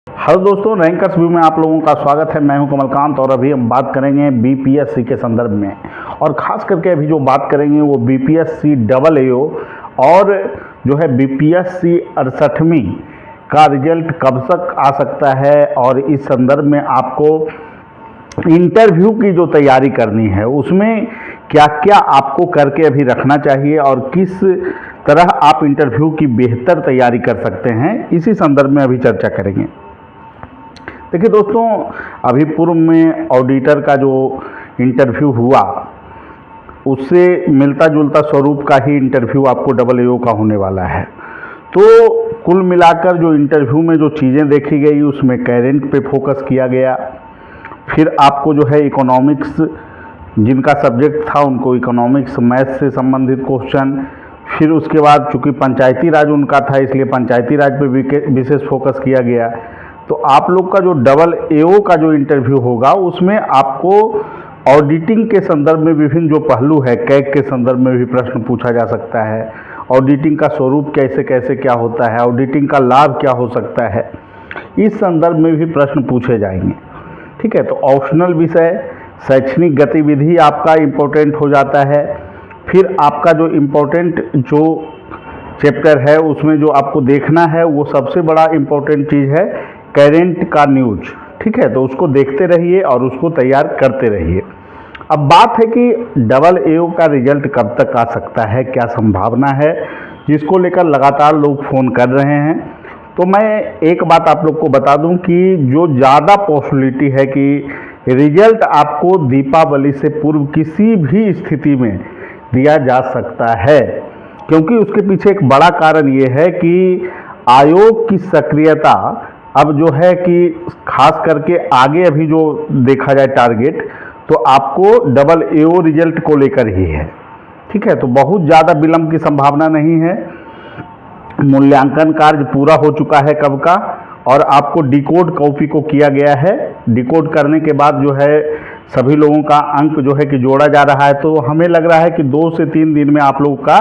Hello दोस्तों, rankers view में आप लोगों का स्वागत है। मैं हूं कमलकांत और अभी हम बात करेंगे बीपीएससी के संदर्भ में, और ख़ास करके अभी जो बात करेंगे वो बीपीएससी डबल एओ और जो है बीपीएससी 68वीं का रिजल्ट कब तक आ सकता है, और इस संदर्भ में आपको इंटरव्यू की जो तैयारी करनी है उसमें क्या क्या आपको करके अभी रखना चाहिए और किस तरह आप इंटरव्यू की बेहतर तैयारी कर सकते हैं, इसी संदर्भ में अभी चर्चा करेंगे। देखिए दोस्तों, अभी पूर्व में ऑडिटर का जो इंटरव्यू हुआ उससे मिलता जुलता स्वरूप का ही इंटरव्यू आपको डबल एओ का होने वाला है। तो कुल मिलाकर जो इंटरव्यू में जो चीज़ें देखी गई उसमें करेंट पे फोकस किया गया। फिर आपको जो है इकोनॉमिक्स, जिनका सब्जेक्ट था उनको इकोनॉमिक्स मैथ से संबंधित क्वेश्चन, फिर उसके बाद चूँकि पंचायती राज उनका था इसलिए पंचायती राज पे विशेष फोकस किया गया। तो आप लोग का जो डबल एओ का जो इंटरव्यू होगा उसमें आपको ऑडिटिंग के संदर्भ में विभिन्न जो पहलू है, कैग के संदर्भ में भी प्रश्न पूछा जा सकता है। ऑडिटिंग का स्वरूप कैसे कैसे क्या होता है, ऑडिटिंग का लाभ क्या हो सकता है, इस संदर्भ में भी प्रश्न पूछे जाएंगे। ठीक है, तो ऑप्शनल विषय शैक्षणिक गतिविधि आपका इम्पोर्टेंट हो जाता है। फिर आपका जो इम्पोर्टेंट जो चैप्टर है उसमें जो आपको देखना है वो सबसे बड़ा इम्पोर्टेंट चीज़ है करेंट का न्यूज। ठीक है, तो उसको देखते रहिए और उसको तैयार करते रहिए। अब बात है कि डबल एओ का रिजल्ट कब तक आ सकता है, क्या संभावना है, जिसको लेकर लगातार लोग फ़ोन कर रहे हैं। तो मैं एक बात आप लोग को बता दूं कि जो ज़्यादा पॉसिबिलिटी है कि रिजल्ट आपको दीपावली से पूर्व किसी भी स्थिति में दिया जा सकता है, क्योंकि उसके पीछे एक बड़ा कारण ये है कि आयोग की सक्रियता अब जो है कि खास करके आगे अभी जो देखा जाए टारगेट, तो आपको डबल एओ रिजल्ट को लेकर ही है। ठीक है, तो बहुत ज़्यादा विलंब की संभावना नहीं है। मूल्यांकन कार्य पूरा हो चुका है कब का, और आपको डिकोड कॉपी को किया गया है। डिकोड करने के बाद जो है सभी लोगों का अंक जो है कि जोड़ा जा रहा है। तो हमें लग रहा है कि 2 से 3 दिन में आप लोगों का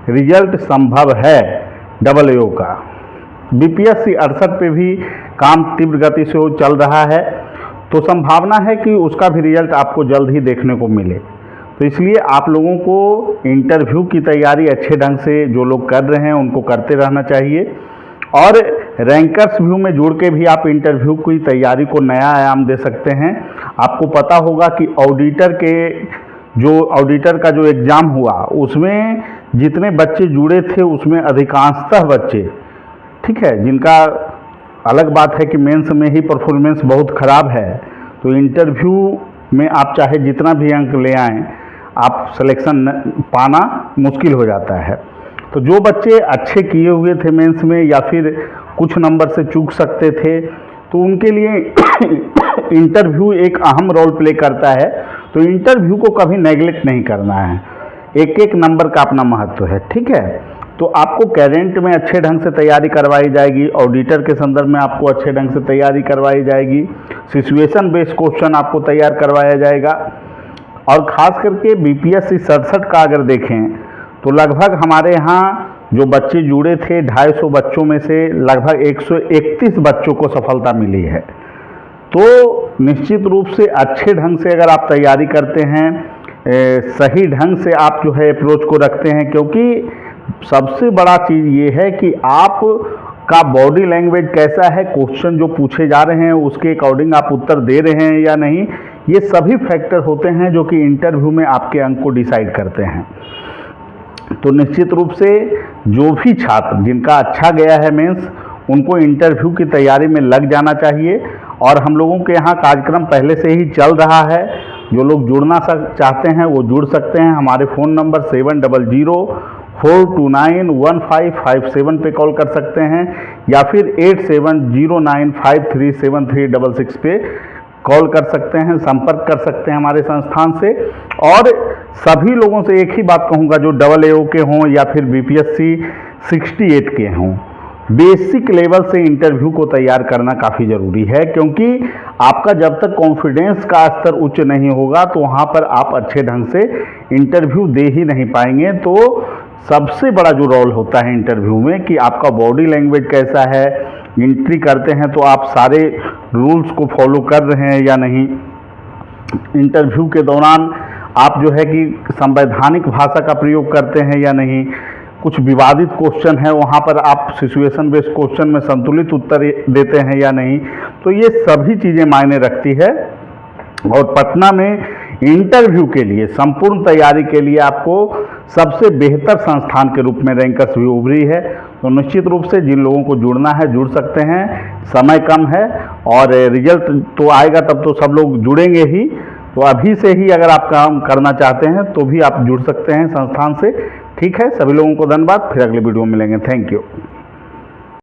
रिजल्ट संभव है डबल एओ का। बीपीएससी 68 पे भी काम तीव्र गति से चल रहा है, तो संभावना है कि उसका भी रिजल्ट आपको जल्द ही देखने को मिले। तो इसलिए आप लोगों को इंटरव्यू की तैयारी अच्छे ढंग से जो लोग कर रहे हैं उनको करते रहना चाहिए, और रैंकर्स व्यू में जुड़ के भी आप इंटरव्यू की तैयारी को नया आयाम दे सकते हैं। आपको पता होगा कि ऑडिटर का जो एग्ज़ाम हुआ उसमें जितने बच्चे जुड़े थे उसमें अधिकांशतः बच्चे, ठीक है, जिनका अलग बात है कि मेंस में ही परफॉर्मेंस बहुत ख़राब है, तो इंटरव्यू में आप चाहे जितना भी अंक ले आएँ, आप सिलेक्शन पाना मुश्किल हो जाता है। तो जो बच्चे अच्छे किए हुए थे मेंस में या फिर कुछ नंबर से चूक सकते थे, तो उनके लिए इंटरव्यू एक अहम रोल प्ले करता है। तो इंटरव्यू को कभी नेगलेक्ट नहीं करना है, एक एक नंबर का अपना महत्व है। ठीक है, तो आपको करेंट में अच्छे ढंग से तैयारी करवाई जाएगी, ऑडिटर के संदर्भ में आपको अच्छे ढंग से तैयारी करवाई जाएगी, सिचुएशन बेस्ड क्वेश्चन आपको तैयार करवाया जाएगा। और ख़ास करके बीपीएससी 67 का अगर देखें तो लगभग हमारे यहाँ जो बच्चे जुड़े थे 250 बच्चों में से लगभग 131 बच्चों को सफलता मिली है। तो निश्चित रूप से अच्छे ढंग से अगर आप तैयारी करते हैं, सही ढंग से आप जो है अप्रोच को रखते हैं, क्योंकि सबसे बड़ा चीज़ ये है कि आप का बॉडी लैंग्वेज कैसा है, क्वेश्चन जो पूछे जा रहे हैं उसके अकॉर्डिंग आप उत्तर दे रहे हैं या नहीं, ये सभी फैक्टर होते हैं जो कि इंटरव्यू में आपके अंक को डिसाइड करते हैं। तो निश्चित रूप से जो भी छात्र जिनका अच्छा गया है मेंस, उनको इंटरव्यू की तैयारी में लग जाना चाहिए। और हम लोगों के यहाँ कार्यक्रम पहले से ही चल रहा है, जो लोग जुड़ना चाहते हैं वो जुड़ सकते हैं। हमारे फ़ोन नंबर 7004291557 पे कॉल कर सकते हैं, या फिर 8709537366 पे कॉल कर सकते हैं, संपर्क कर सकते हैं हमारे संस्थान से। और सभी लोगों से एक ही बात कहूँगा, जो डबल एओ के हों या फिर बीपीएससी 68 के हों, बेसिक लेवल से इंटरव्यू को तैयार करना काफ़ी ज़रूरी है, क्योंकि आपका जब तक कॉन्फिडेंस का स्तर उच्च नहीं होगा तो वहाँ पर आप अच्छे ढंग से इंटरव्यू दे ही नहीं पाएंगे। तो सबसे बड़ा जो रोल होता है इंटरव्यू में कि आपका बॉडी लैंग्वेज कैसा है, एंट्री करते हैं तो आप सारे रूल्स को फॉलो कर रहे हैं या नहीं। इंटरव्यू के दौरान आप जो है कि संवैधानिक भाषा का प्रयोग करते हैं या नहीं। कुछ विवादित क्वेश्चन है वहाँ पर आप सिचुएशन बेस्ड क्वेश्चन में संतुलित उत्तर देते हैं या नहीं। तो ये सभी चीज़ें मायने रखती है। और पटना में इंटरव्यू के लिए संपूर्ण तैयारी के लिए आपको सबसे बेहतर संस्थान के रूप में रैंकर्स भी उभरी है। तो निश्चित रूप से जिन लोगों को जुड़ना है जुड़ सकते हैं, समय कम है और रिजल्ट तो आएगा तब तो सब लोग जुड़ेंगे ही। तो अभी से ही अगर आप काम करना चाहते हैं तो भी आप जुड़ सकते हैं संस्थान से। ठीक है, सभी लोगों को धन्यवाद। फिर अगले वीडियो में मिलेंगे। Thank you.